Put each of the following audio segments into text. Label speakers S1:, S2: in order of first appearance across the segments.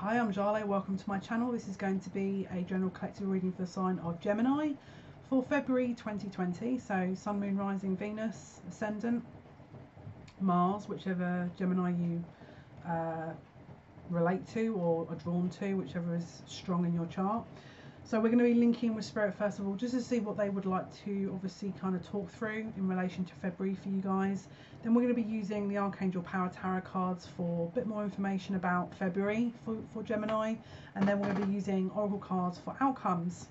S1: Hi, I'm Jale, welcome to my channel. This is going to be a general collective reading for the sign of Gemini for February 2020. So Sun, Moon, Rising, Venus, Ascendant, Mars, whichever Gemini you relate to or are drawn to, whichever is strong in your chart. So we're going to be linking with Spirit first of all, just to see what they would like to obviously kind of talk through in relation to February for you guys. Then we're going to be using the Archangel Power Tarot cards for a bit more information about February for Gemini. And then we're going to be using Oracle cards for outcomes.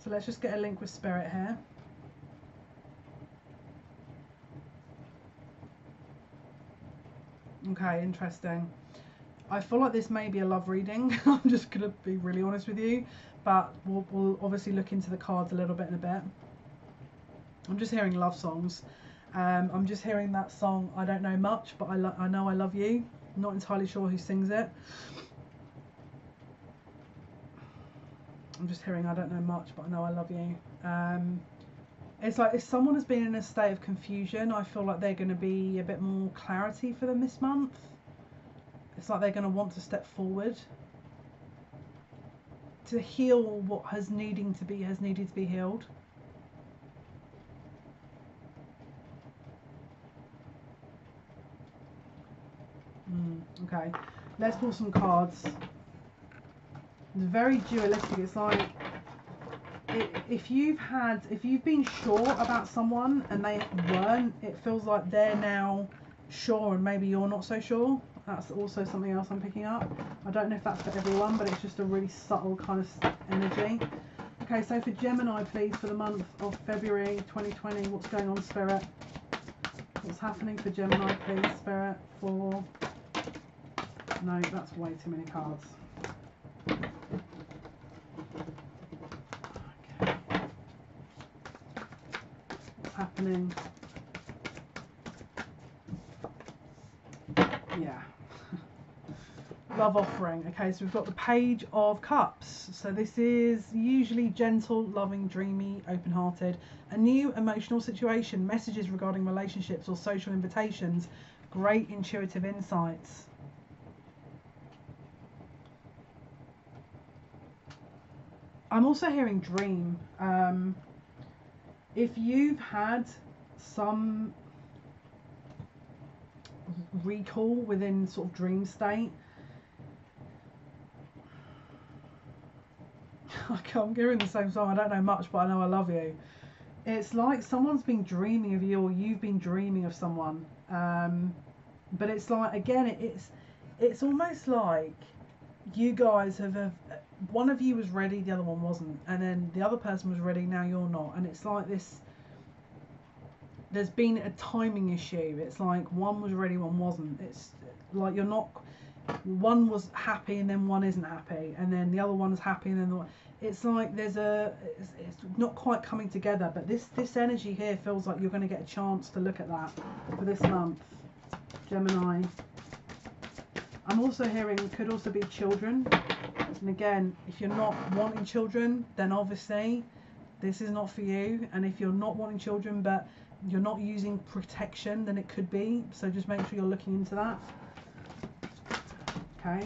S1: So let's just get a link with Spirit here. Okay, interesting. I feel like this may be a love reading. I'm just going to be really honest with you. But we'll obviously look into the cards a little bit in a bit. I'm just hearing love songs. I'm just hearing that song, I don't know much, but I know I love you. I'm not entirely sure who sings it. I'm just hearing I don't know much, but I know I love you. It's like if someone has been in a state of confusion, I feel like they're going to be a bit more clarity for them this month. It's like they're going to want to step forward to heal what has needed to be healed. Okay, let's pull some cards. It's very dualistic. It's like if you've been sure about someone and they weren't, it feels like they're now sure and maybe you're not so sure. That's also something else I'm picking up. I don't know if that's for everyone, but it's just a really subtle kind of energy. Okay, so for Gemini, please, for the month of February 2020, what's going on, Spirit? What's happening for Gemini, please, Spirit, for... No, that's way too many cards. Okay. What's happening? Yeah. Love offering. Okay, so we've got the Page of Cups. So this is usually gentle, loving, dreamy, open-hearted. A new emotional situation, messages regarding relationships or social invitations. Great intuitive insights. I'm also hearing dream. If you've had some recall within sort of dream state, I'm hearing the same song, I don't know much, but I know I love you. It's like someone's been dreaming of you, or you've been dreaming of someone. But it's like, again, it's almost like you guys have one of you was ready, the other one wasn't, and then the other person was ready, now you're not, and it's like this, there's been a timing issue. It's like one was ready, one wasn't. It's like you're not, one was happy and then one isn't happy, and then the other one's happy and then the one, it's like there's it's not quite coming together. But this energy here feels like you're going to get a chance to look at that for this month, Gemini. I'm also hearing it could also be children. And again, if you're not wanting children, then obviously this is not for you. And if you're not wanting children but you're not using protection, then it could be. So just make sure you're looking into that. Okay.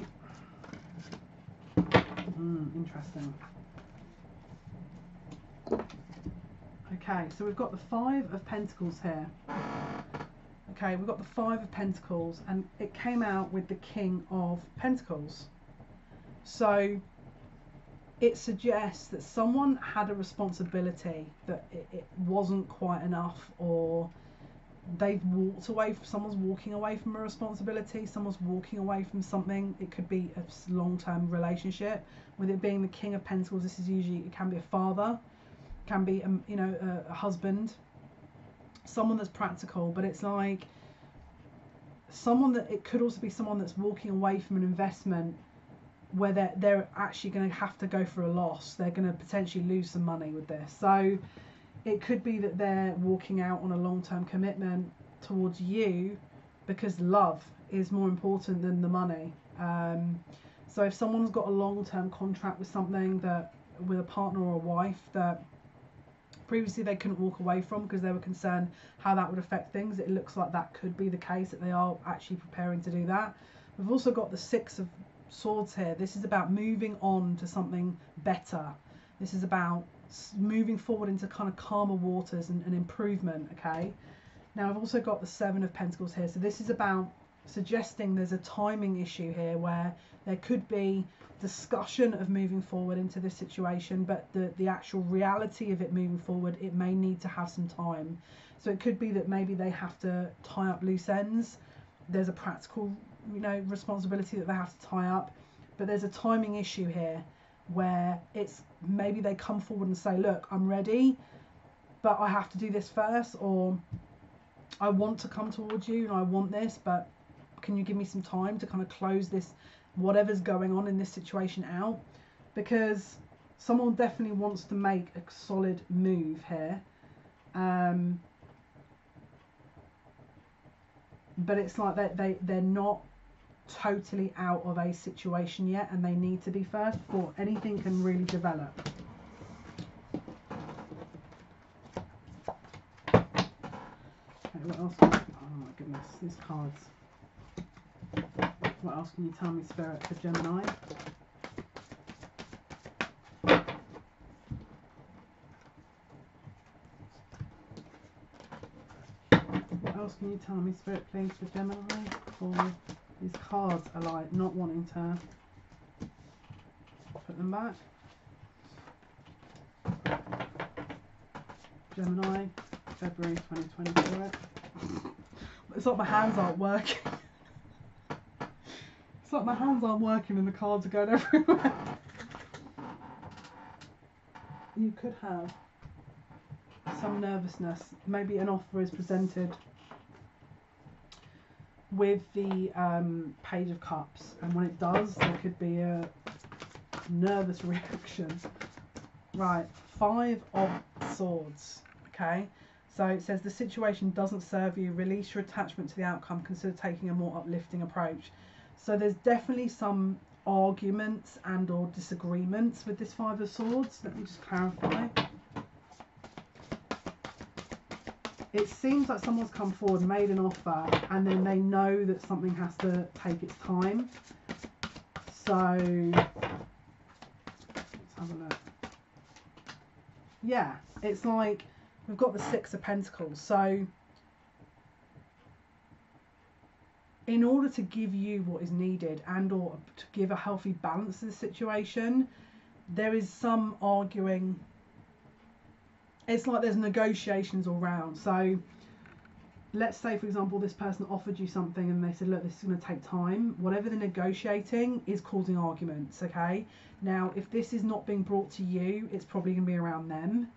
S1: Interesting. Okay, so we've got the Five of Pentacles here. Okay, we've got the Five of Pentacles, and it came out with the King of Pentacles. So it suggests that someone had a responsibility that it wasn't quite enough, or they've walked away from, someone's walking away from a responsibility, someone's walking away from something. It could be a long-term relationship. With it being the King of Pentacles, this is usually, it can be a father, can be a husband, someone that's practical. But it's like someone that, it could also be someone that's walking away from an investment where they're actually going to have to go for a loss. They're going to potentially lose some money with this. So it could be that they're walking out on a long-term commitment towards you because love is more important than the money. So if someone's got a long-term contract with something, that with a partner or a wife that previously they couldn't walk away from because they were concerned how that would affect things, it looks like that could be the case, that they are actually preparing to do that. We've also got the Six of Swords here. This is about moving on to something better. This is about moving forward into kind of calmer waters and improvement, okay? Now I've also got the Seven of Pentacles here. So this is about suggesting there's a timing issue here where there could be discussion of moving forward into this situation, but the actual reality of it moving forward, it may need to have some time. So it could be that maybe they have to tie up loose ends. There's a practical, you know, responsibility that they have to tie up, but there's a timing issue here where it's maybe they come forward and say, look, I'm ready, but I have to do this first, or I want to come towards you and I want this, but can you give me some time to kind of close this, whatever's going on in this situation out? Because someone definitely wants to make a solid move here. But it's like they're not totally out of a situation yet, and they need to be first before anything can really develop. Okay, what else? Oh my goodness, these cards. What else can you tell me, Spirit, for Gemini? What else can you tell me, Spirit, please, for Gemini? For these cards are like not wanting to put them back. Gemini, February 2024. It's like my hands aren't working. It's like my hands aren't working and the cards are going everywhere. You could have some nervousness. Maybe an offer is presented with the Page of Cups, and when it does, there could be a nervous reaction. Right, Five of Swords. Okay, so it says the situation doesn't serve you. Release your attachment to the outcome. Consider taking a more uplifting approach. So there's definitely some arguments and or disagreements with this Five of Swords. Let me just clarify. It seems like someone's come forward, made an offer, and then they know that something has to take its time. So let's have a look. Yeah, it's like we've got the Six of Pentacles. So in order to give you what is needed and or to give a healthy balance to the situation, there is some arguing. It's like there's negotiations all round. So let's say, for example, this person offered you something and they said, look, this is going to take time. Whatever the negotiating is causing arguments, okay? Now, if this is not being brought to you, it's probably going to be around them.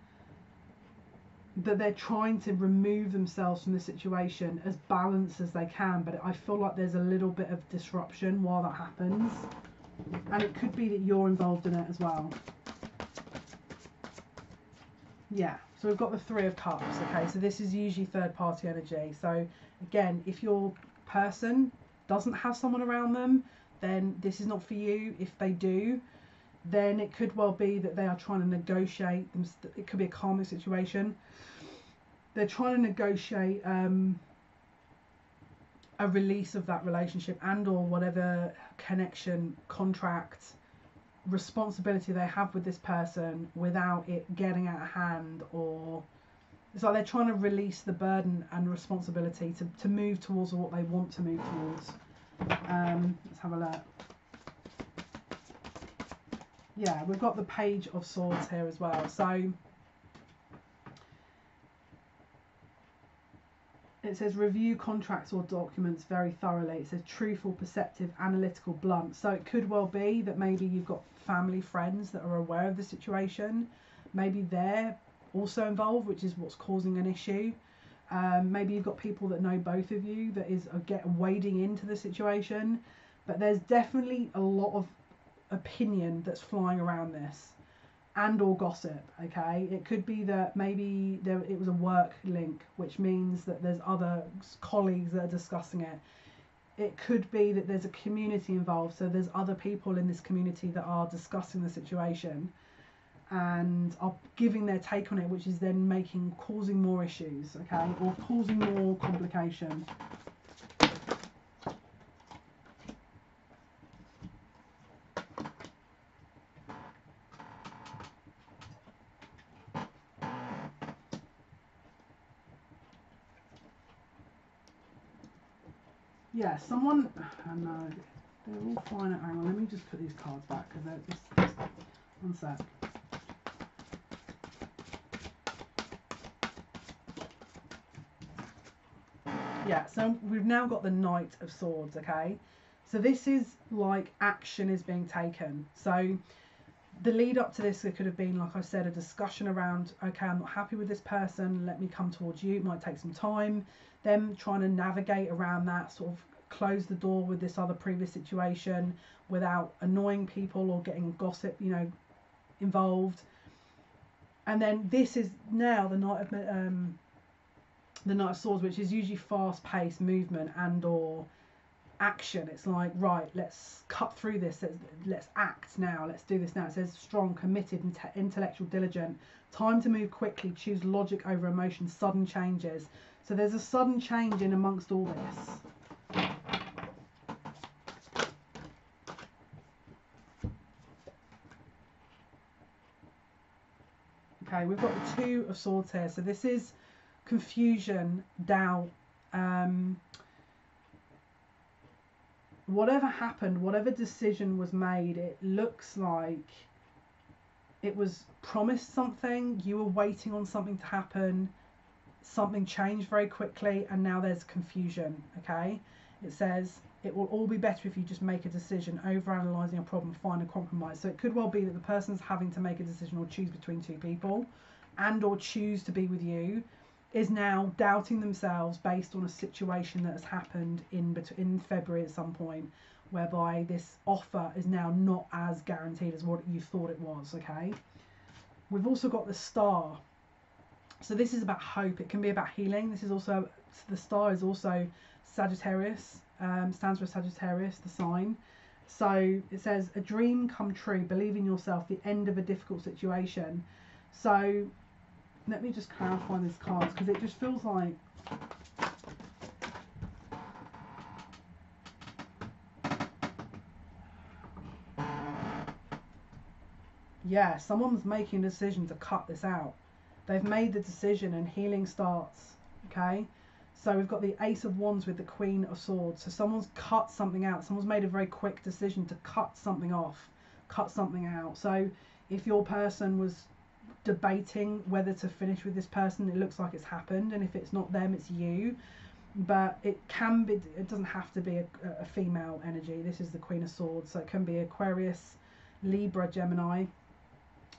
S1: That they're trying to remove themselves from the situation as balanced as they can, but I feel like there's a little bit of disruption while that happens. And it could be that you're involved in it as well. Yeah, so we've got the Three of Cups, okay, so this is usually third party energy. So again, if your person doesn't have someone around them, then this is not for you. If they do, then it could well be that they are trying to negotiate. It could be a karmic situation. They're trying to negotiate a release of that relationship and or whatever connection, contract, responsibility they have with this person without it getting out of hand, or it's like they're trying to release the burden and responsibility to move towards what they want to move towards. Let's have a look. Yeah, we've got the Page of Swords here as well. So it says review contracts or documents very thoroughly. It says truthful, perceptive, analytical, blunt. So it could well be that maybe you've got family, friends that are aware of the situation. Maybe they're also involved, which is what's causing an issue. Maybe you've got people that know both of you that is wading into the situation. But there's definitely a lot of opinion that's flying around this. And or gossip, okay? It could be that maybe it was a work link, which means that there's other colleagues that are discussing it. It could be that there's a community involved, so there's other people in this community that are discussing the situation and are giving their take on it, which is then causing more issues, okay? Or causing more complication. Yeah, someone, I know, they're all flying at, hang on, let me just put these cards back, because they're just, one sec. Yeah, so we've now got the Knight of Swords, okay? So this is like action is being taken. So the lead up to this, it could have been, like I said, a discussion around, okay, I'm not happy with this person, let me come towards you. It might take some time. Them trying to navigate around that, sort of close the door with this other previous situation without annoying people or getting gossip, you know, involved. And then this is now the Knight of Swords, which is usually fast-paced movement and or action. It's like, right, let's cut through this, let's act now, let's do this now. It says strong, committed, intellectual, diligent, time to move quickly, choose logic over emotion, sudden changes. So there's a sudden change in amongst all this. Okay, we've got the Two of Swords here. So this is confusion, doubt, whatever happened, whatever decision was made, it looks like it was promised something, you were waiting on something to happen, something changed very quickly, and now there's confusion, okay? It says, it will all be better if you just make a decision, overanalyzing a problem, find a compromise. So it could well be that the person's having to make a decision or choose between two people, and or choose to be with you, is now doubting themselves based on a situation that has happened in February at some point, whereby this offer is now not as guaranteed as what you thought it was, okay? We've also got the Star. So this is about hope. It can be about healing. This is also, the Star is also Sagittarius, stands for Sagittarius, the sign. So it says, a dream come true, believe in yourself, the end of a difficult situation. So let me just clarify these cards, because it just feels like yeah, someone's making a decision to cut this out. They've made the decision and healing starts, okay? So we've got the Ace of Wands with the Queen of Swords. So someone's cut something out. Someone's made a very quick decision to cut something off, cut something out. So if your person was debating whether to finish with this person, it looks like it's happened, and if it's not them, it's you. But it can be, it doesn't have to be a female energy. This is the Queen of Swords, so it can be Aquarius, Libra, Gemini.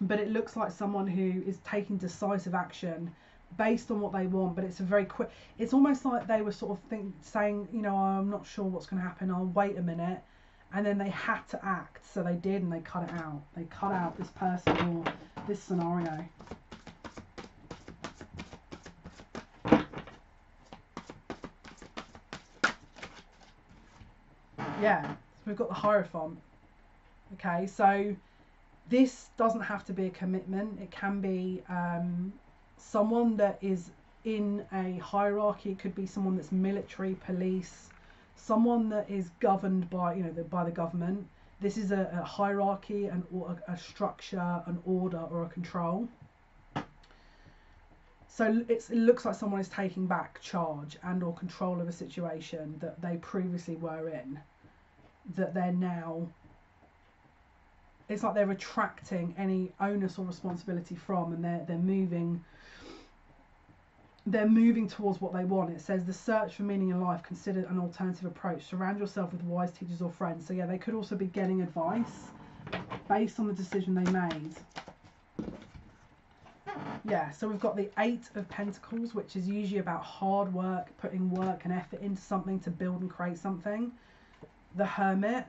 S1: But it looks like someone who is taking decisive action based on what they want, but it's a very quick, it's almost like they were sort of saying, you know, I'm not sure what's going to happen, I'll wait a minute, and then they had to act, so they did, and they cut it out. They cut out this person or this scenario. Yeah, so we've got the Hierophant. Okay, so this doesn't have to be a commitment. It can be someone that is in a hierarchy. It could be someone that's military, police, someone that is governed by, you know, by the government. This is a hierarchy, a structure, an order, or a control. So it looks like someone is taking back charge and or control of a situation that they previously were in, that they're now, it's like they're retracting any onus or responsibility from, and they're moving towards what they want. It says the search for meaning in life, consider an alternative approach, surround yourself with wise teachers or friends. So yeah, they could also be getting advice based on the decision they made. Yeah, so we've got the Eight of Pentacles, which is usually about hard work, putting work and effort into something to build and create something. The Hermit.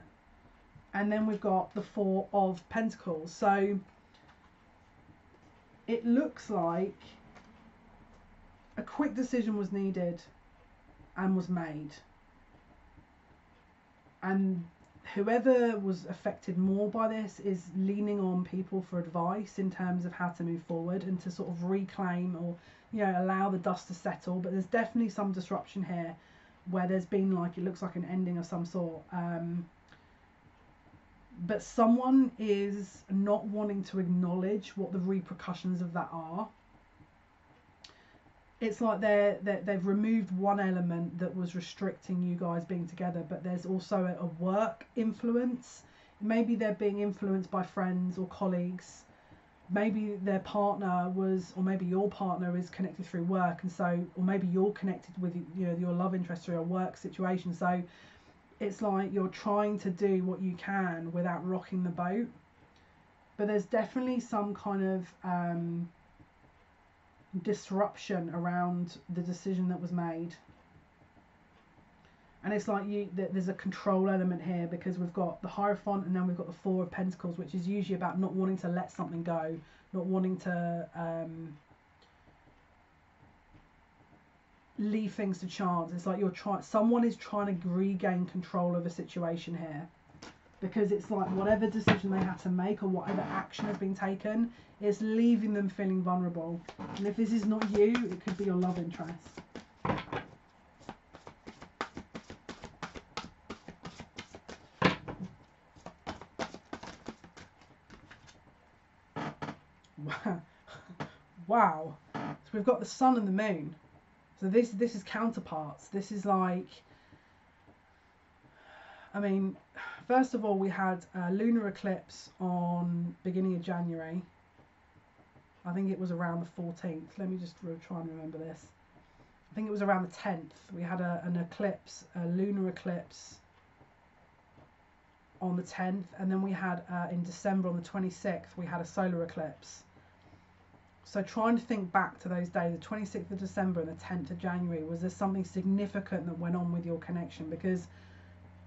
S1: And then we've got the Four of Pentacles. So it looks like a quick decision was needed and was made. And whoever was affected more by this is leaning on people for advice in terms of how to move forward and to sort of reclaim or, you know, allow the dust to settle. But there's definitely some disruption here where there's been, like, it looks like an ending of some sort. But someone is not wanting to acknowledge what the repercussions of that are. it's like they've removed one element that was restricting you guys being together, but there's also a work influence. Maybe they're being influenced by friends or colleagues. Maybe their partner was, or maybe your partner is connected through work, and so, or maybe you're connected with, you know, your love interest through a work situation. So it's like you're trying to do what you can without rocking the boat. But there's definitely some kind of disruption around the decision that was made. And it's like there's a control element here, because we've got the Hierophant and then we've got the Four of Pentacles, which is usually about not wanting to let something go, not wanting to leave things to chance. It's like someone is trying to regain control of a situation here, because it's like whatever decision they had to make or whatever action has been taken, it's leaving them feeling vulnerable. And if this is not you, it could be your love interest. Wow. So we've got the Sun and the Moon. So this is counterparts. This is like, I mean, first of all, we had a lunar eclipse on beginning of January. I think it was around the 14th. Let me just try and remember this. I think it was around the 10th. We had an eclipse, a lunar eclipse on the 10th, and then we had in December on the 26th we had a solar eclipse. So trying to think back to those days, the 26th of December and the 10th of January, was there something significant that went on with your connection? Because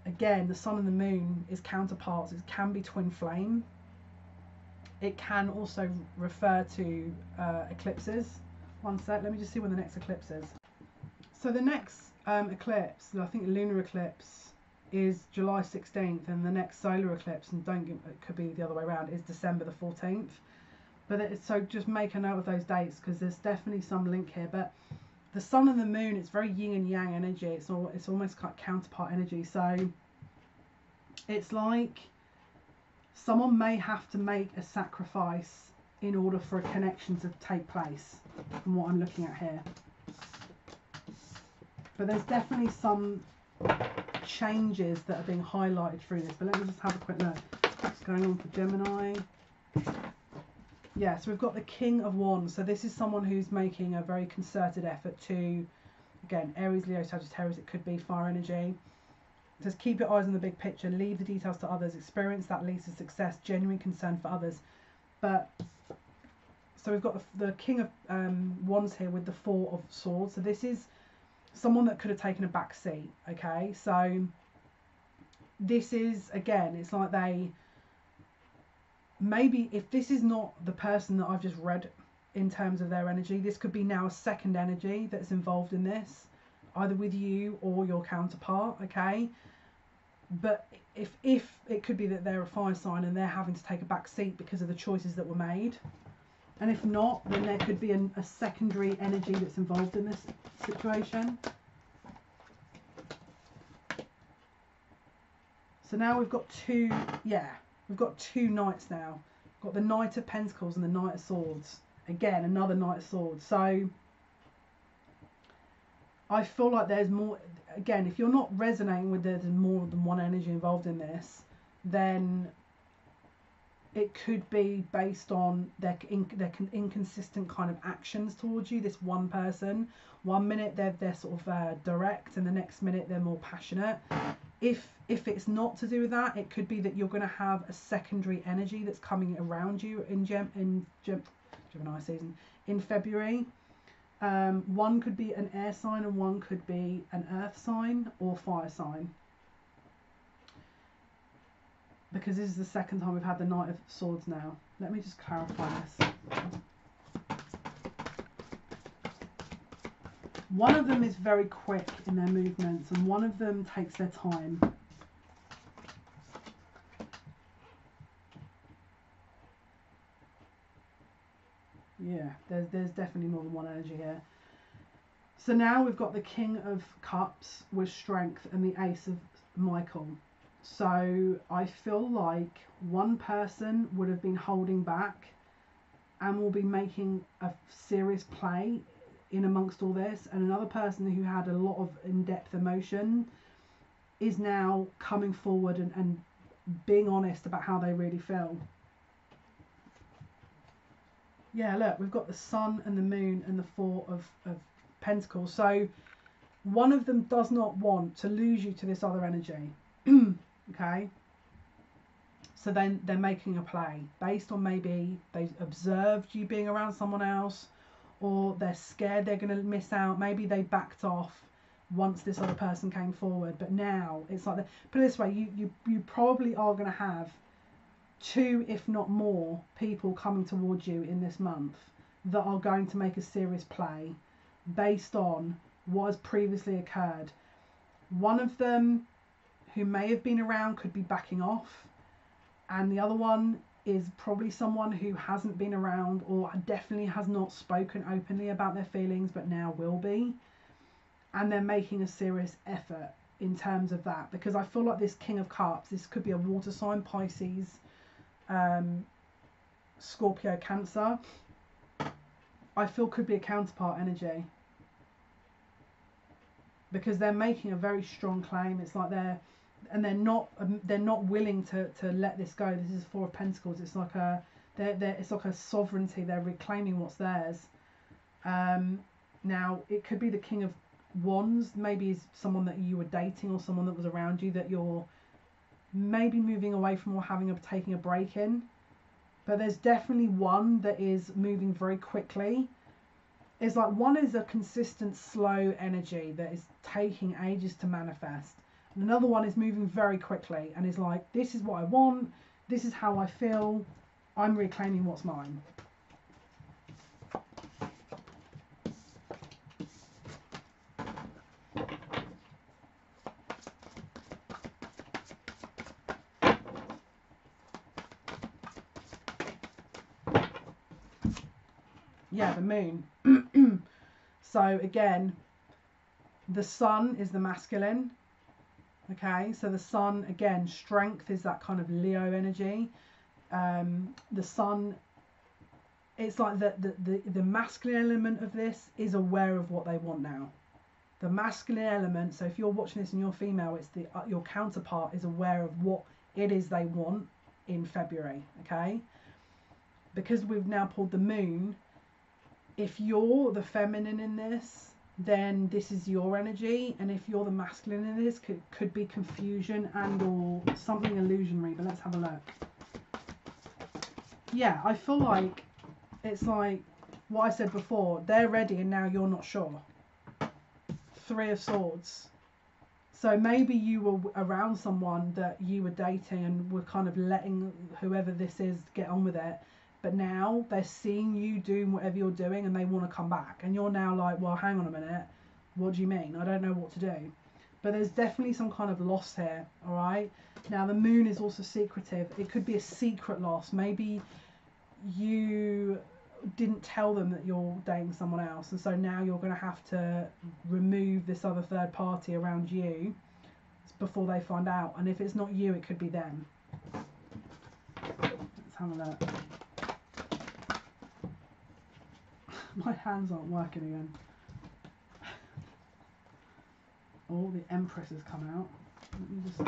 S1: again, the Sun and the Moon is counterparts. It can be twin flame. It can also refer to eclipses. One sec, let me just see when the next eclipse is. So the next eclipse, I think lunar eclipse, is July 16th, and the next solar eclipse, and it could be the other way around, is December the 14th. But so just make a note of those dates, because there's definitely some link here. But the Sun and the Moon, it's very yin and yang energy. It's almost like counterpart energy. So it's like someone may have to make a sacrifice in order for a connection to take place, from what I'm looking at here. But there's definitely some changes that are being highlighted through this. But let me just have a quick look. What's going on for Gemini? Yeah, so we've got the King of Wands. So this is someone who's making a very concerted effort to, again, Aries, Leo, Sagittarius, it could be fire energy. It says, keep your eyes on the big picture, leave the details to others, experience that leads to success, genuine concern for others. But, so we've got the King of Wands here with the Four of Swords. So this is someone that could have taken a back seat, okay? So this is, again, it's like maybe if this is not the person that I've just read in terms of their energy, this could be now a second energy that's involved in this, either with you or your counterpart, okay? But if it could be that they're a fire sign and they're having to take a back seat because of the choices that were made. And if not, then there could be a secondary energy that's involved in this situation. So now we've got two knights now. We've got the Knight of Pentacles and the Knight of Swords. Again, another Knight of Swords. So I feel like there's more, again, if you're not resonating with there's more than one energy involved in this, then it could be based on their inconsistent kind of actions towards you. This one person, 1 minute they're sort of direct, and the next minute they're more passionate. If it's not to do with that, it could be that you're going to have a secondary energy that's coming around you in Gemini season in February. One could be an air sign and one could be an earth sign or fire sign. Because this is the second time we've had the Knight of Swords now. Let me just clarify this. One of them is very quick in their movements and one of them takes their time. Yeah, there's definitely more than one energy here. So now we've got the King of Cups with strength and the Ace of Michael. So I feel like one person would have been holding back and will be making a serious play in amongst all this, and another person who had a lot of in-depth emotion is now coming forward and being honest about how they really feel. Yeah, look, we've got the sun and the moon and the four of pentacles. So one of them does not want to lose you to this other energy. Okay, so then they're making a play based on maybe they observed you being around someone else, or they're scared they're going to miss out. Maybe they backed off once this other person came forward, but now it's like, put it this way, you probably are going to have 2, if not more, people coming towards you in this month that are going to make a serious play based on what has previously occurred. One of them who may have been around could be backing off, and the other one is probably someone who hasn't been around or definitely has not spoken openly about their feelings but now will be, and they're making a serious effort in terms of that, because I feel like this King of Cups, this could be a water sign, Pisces, Scorpio, Cancer, I feel could be a counterpart energy, because they're making a very strong claim. It's like they're not willing to let this go. This is 4 of Pentacles. It's like it's like a sovereignty. They're reclaiming what's theirs. Now it could be the King of Wands. Maybe is someone that you were dating or someone that was around you that you're maybe moving away from or taking a break in. But there's definitely one that is moving very quickly. It's like one is a consistent slow energy that is taking ages to manifest, and another one is moving very quickly and is like, this is what I want, this is how I feel, I'm reclaiming what's mine. Yeah, the moon. So again, the sun is the masculine. Okay, so the sun, again, strength is that kind of Leo energy. The sun, it's like the masculine element of this is aware of what they want now. The masculine element, so if you're watching this and you're female, it's your counterpart is aware of what it is they want in February. Okay, because we've now pulled the moon, if you're the feminine in this, then this is your energy, and if you're the masculine in this, could be confusion and or something illusionary. But let's have a look. Yeah, I feel like it's like what I said before, they're ready and now you're not sure. 3 of Swords. So maybe you were around someone that you were dating and were kind of letting whoever this is get on with it, but now they're seeing you doing whatever you're doing and they want to come back, and you're now like, well, hang on a minute, what do you mean? I don't know what to do. But there's definitely some kind of loss here. All right, now the moon is also secretive. It could be a secret loss. Maybe you didn't tell them that you're dating someone else, and so now you're going to have to remove this other third party around you before they find out. And if it's not you, it could be them. Let's have a look. My hands aren't working again. Oh, the Empress has come out. Let me just...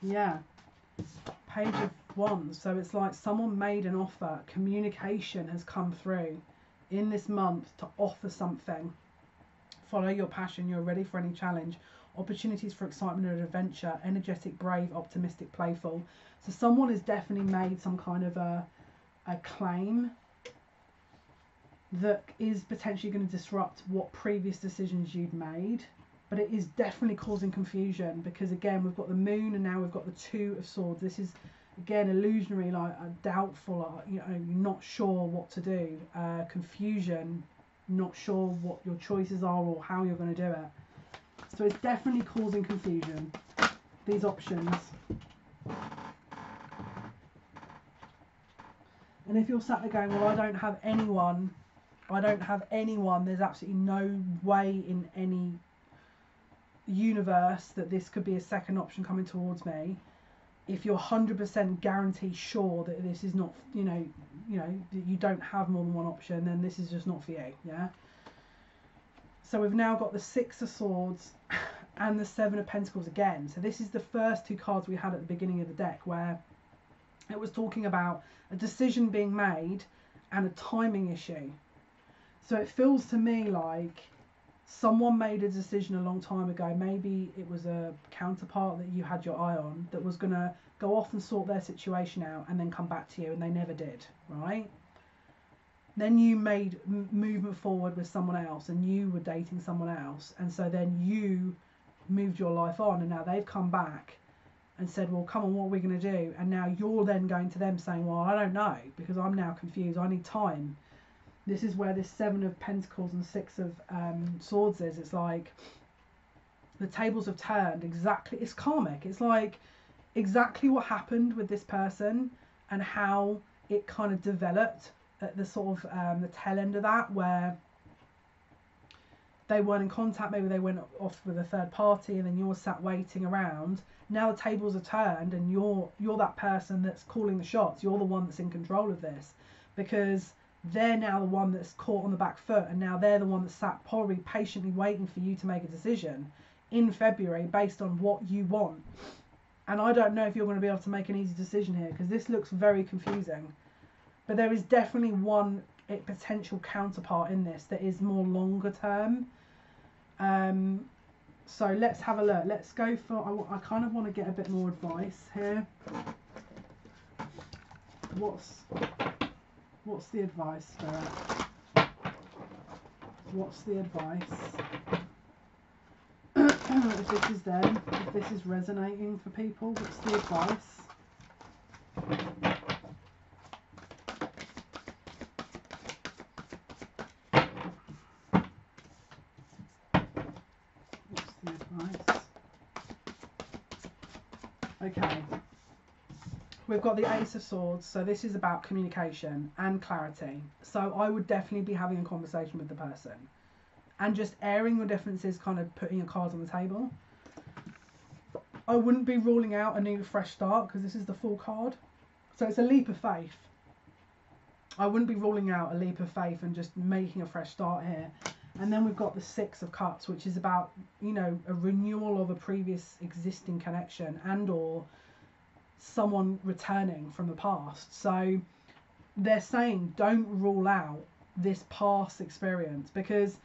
S1: Yeah, Page of Wands. So it's like someone made an offer. Communication has come through in this month to offer something. Follow your passion. You're ready for any challenge. Opportunities for excitement and adventure. Energetic, brave, optimistic, playful. So someone has definitely made some kind of a claim that is potentially going to disrupt what previous decisions you'd made. But it is definitely causing confusion, because again we've got the moon and now we've got the 2 of Swords. This is again illusionary, like doubtful, you know, you're not sure what to do, confusion, not sure what your choices are or how you're going to do it. So it's definitely causing confusion, these options. And if you're sat there going, well, I don't have anyone, there's absolutely no way in any universe that this could be a second option coming towards me. If you're 100% guaranteed sure that this is not, that you don't have more than one option, then this is just not for you, yeah? So we've now got the Six of Swords and the Seven of Pentacles again. So this is the first two cards we had at the beginning of the deck, where it was talking about a decision being made and a timing issue. So it feels to me like someone made a decision a long time ago. Maybe it was a counterpart that you had your eye on that was going to go off and sort their situation out and then come back to you, and they never did, right? Then you made movement forward with someone else, and you were dating someone else, and so then you moved your life on, and now they've come back and said, well, come on, what are we going to do? And now you're then going to them saying, well, I don't know, because I'm now confused, I need time. This is where this Seven of Pentacles and Six of Swords is. It's like the tables have turned exactly. It's karmic. It's like exactly what happened with this person and how it kind of developed at the sort of the tail end of that, where they weren't in contact. Maybe they went off with a third party, and then you're sat waiting around. Now the tables are turned, and you're that person that's calling the shots. You're the one that's in control of this, because they're now the one that's caught on the back foot, and now they're the one that's sat probably patiently waiting for you to make a decision in February based on what you want. And I don't know if you're going to be able to make an easy decision here, because this looks very confusing. But there is definitely one potential counterpart in this that is more longer term. So let's have a look. Let's go for, I kind of want to get a bit more advice here. What's the advice, Spirit? What's the advice? If this is them, if this is resonating for people, what's the advice? What's the advice? Okay. We've got the Ace of Swords, so this is about communication and clarity. So I would definitely be having a conversation with the person and just airing your differences, kind of putting your cards on the table. I wouldn't be ruling out a new fresh start, because this is the Fool card. So it's a leap of faith. I wouldn't be ruling out a leap of faith and just making a fresh start here. And then we've got the Six of Cups, which is about, a renewal of a previous existing connection and or someone returning from the past. So they're saying don't rule out this past experience, because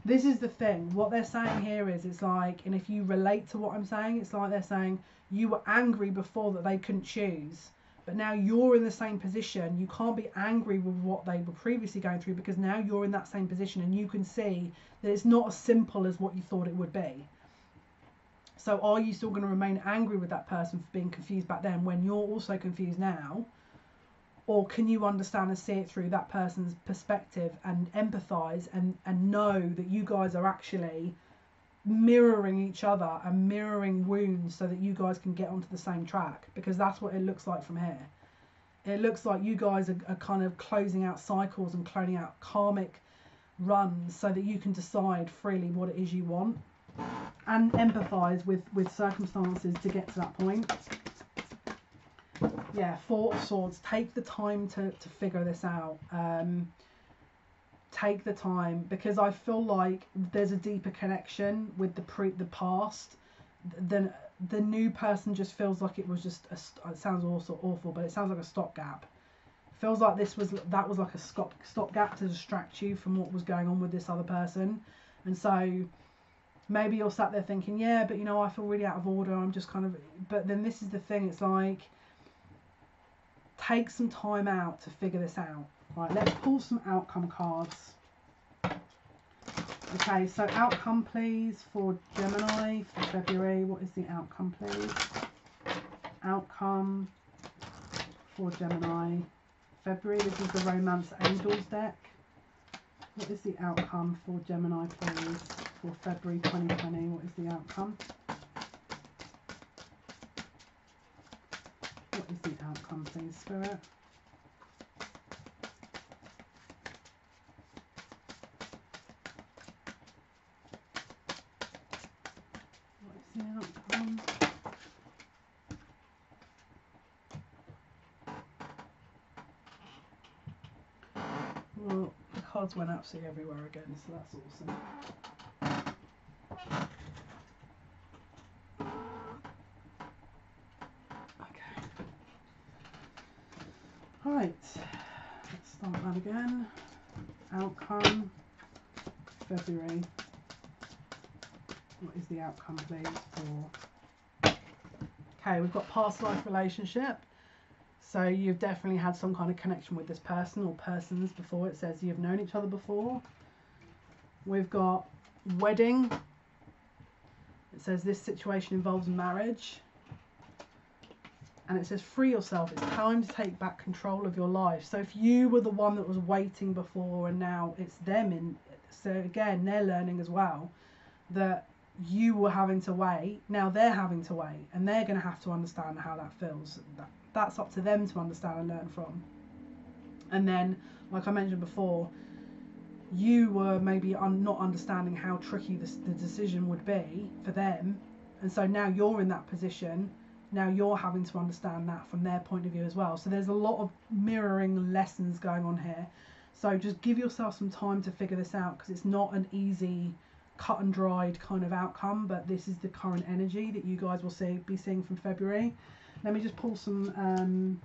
S1: this is the thing. What they're saying here is, it's like, and if you relate to what I'm saying, it's like they're saying you were angry before that they couldn't choose, but now you're in the same position. You can't be angry with what they were previously going through, because now you're in that same position and you can see that it's not as simple as what you thought it would be. So are you still going to remain angry with that person for being confused back then when you're also confused now? Or can you understand and see it through that person's perspective and empathise and know that you guys are actually mirroring each other and mirroring wounds so that you guys can get onto the same track? Because that's what it looks like from here. It looks like you guys are kind of closing out cycles and closing out karmic runs so that you can decide freely what it is you want and empathise with circumstances to get to that point. Yeah, Four of Swords. Take the time to figure this out. Take the time, because I feel like there's a deeper connection with the past. The new person just feels like it was just it sounds also awful, but it sounds like a stopgap. It feels like that was like a stopgap to distract you from what was going on with this other person. And so maybe you're sat there thinking, yeah, but I feel really out of order. I'm just kind of, but then this is the thing. It's like, take some time out to figure this out. Right, let's pull some outcome cards. Okay, so outcome please for Gemini for February. What is the outcome please? Outcome for Gemini February. This is the Romance Angels deck. What is the outcome for Gemini please for February 2020? What is the outcome? What is the outcome please, Spirit? the outcome? Well, the cards went absolutely everywhere again, so that's awesome. Okay. Right, let's start that again. Outcome, February. What is the outcome, please, for... Okay, we've got past life relationship. So you've definitely had some kind of connection with this person or persons before. It says you've known each other before. We've got wedding. It says this situation involves marriage. And it says free yourself. It's time to take back control of your life. So if you were the one that was waiting before and now it's them, so again, they're learning as well that you were having to wait. Now they're having to wait, and they're going to have to understand how that feels. That's up to them to understand and learn from. And then, like I mentioned before, you were maybe not understanding how tricky the decision would be for them, and so now you're in that position. Now you're having to understand that from their point of view as well. So there's a lot of mirroring lessons going on here. So just give yourself some time to figure this out, because it's not an easy cut and dried kind of outcome, but this is the current energy that you guys will be seeing from February. Let me just pull some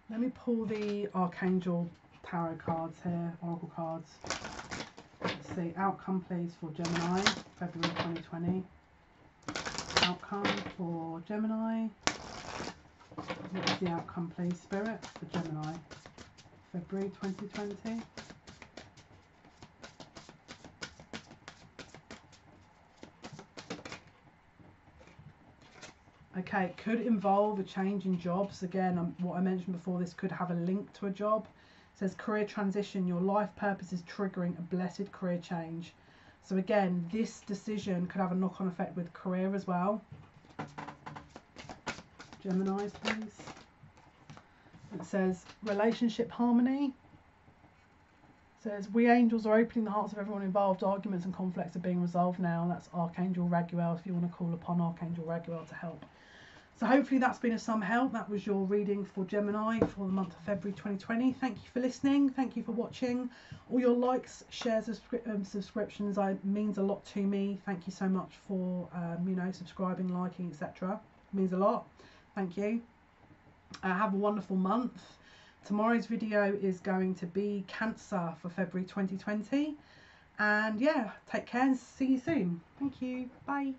S1: let me pull the Archangel Tarot cards here, Oracle cards. Let's see, outcome please for Gemini, February 2020. Outcome for Gemini. What is the outcome please, Spirit, for Gemini, February 2020? Okay, it could involve a change in jobs. Again, what I mentioned before, this could have a link to a job. It says career transition. Your life purpose is triggering a blessed career change. So again, this decision could have a knock-on effect with career as well. Geminis, please. It says relationship harmony. It says we angels are opening the hearts of everyone involved. Arguments and conflicts are being resolved now. That's Archangel Raguel, if you want to call upon Archangel Raguel to help. So hopefully that's been of some help. That was your reading for Gemini for the month of February 2020. Thank you for listening. Thank you for watching. All your likes, shares, subscriptions means a lot to me. Thank you so much for subscribing, liking, etc. It means a lot. Thank you. Have a wonderful month. Tomorrow's video is going to be Cancer for February 2020. And yeah, take care and see you soon. Thank you. Bye.